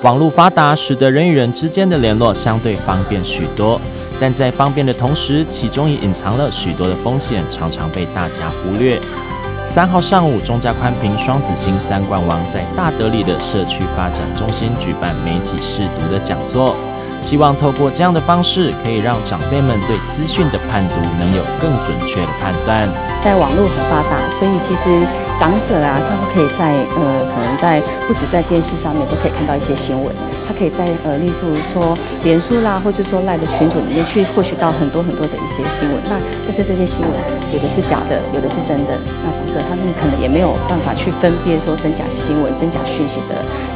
网络发达使得人与人之间的联络相对方便许多，但在方便的同时，其中也隐藏了许多的风险，常常被大家忽略。3号上午，中嘉宽屏双子星3冠王在大德里的社区发展中心举办媒体识读的讲座，希望透过这样的方式，可以让长辈们对资讯的判读能有更准确的判断。在网络很发达，所以其实长者啊，他们可以在可能在不止在电视上面都可以看到一些新闻，他可以在例如说脸书啦，或是说赖的群组里面去获取到很多的一些新闻。那但是这些新闻有的是假的，有的是真的。那长者他们可能也没有办法去分辨说真假新闻、真假讯息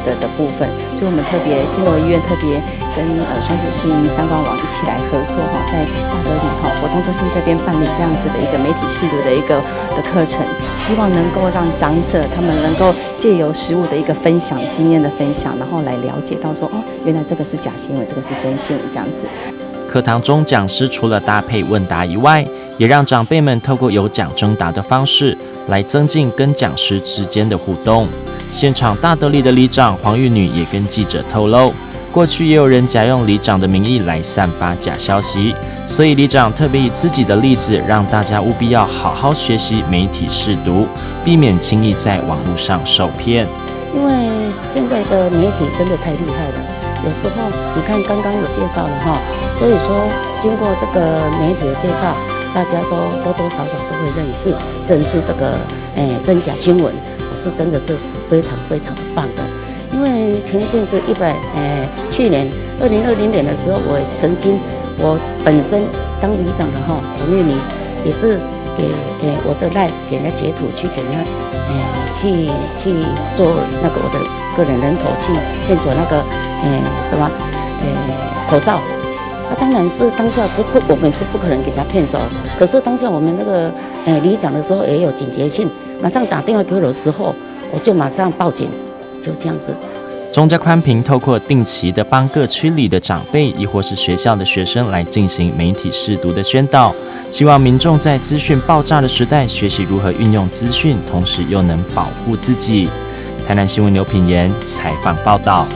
的部分。所以我们特别新楼医院特别跟双子星3冠王一起来合作哈，在大德里活动中心这边办理这样子的一个媒体识读的课程，希望能够让长者他们能够借由实务的一个分享、经验的分享，然后来了解到说原来这个是假新闻，这个是真新闻这样子。课堂中，讲师除了搭配问答以外，也让长辈们透过有奖征答的方式来增进跟讲师之间的互动。现场大德里的里长黄玉女也跟记者透露，过去也有人假用里长的名义来散发假消息，所以里长特别以自己的例子，让大家务必要好好学习媒体识读，避免轻易在网络上受骗。因为现在的媒体真的太厉害了，有时候你看刚刚有介绍了哈，所以说经过这个媒体的介绍，大家都多多少少都会认识政治这个真假新闻，我是真的是非常非常棒的。因为前一阵子去年2020年的时候，我本身当里长的哈，黄玉妮也是给我的赖给人家截图去给人家去做那个我的个人人头去变做那个口罩。那当然是当下我们是不可能给他骗走，可是当下我们那个里长的时候也有警觉性，马上打电话给我的时候，我就马上报警，就这样子。中嘉宽屏透过定期的帮各区里的长辈，亦或是学校的学生来进行媒体识读的宣导，希望民众在资讯爆炸的时代，学习如何运用资讯，同时又能保护自己。台南新闻刘品言采访报道。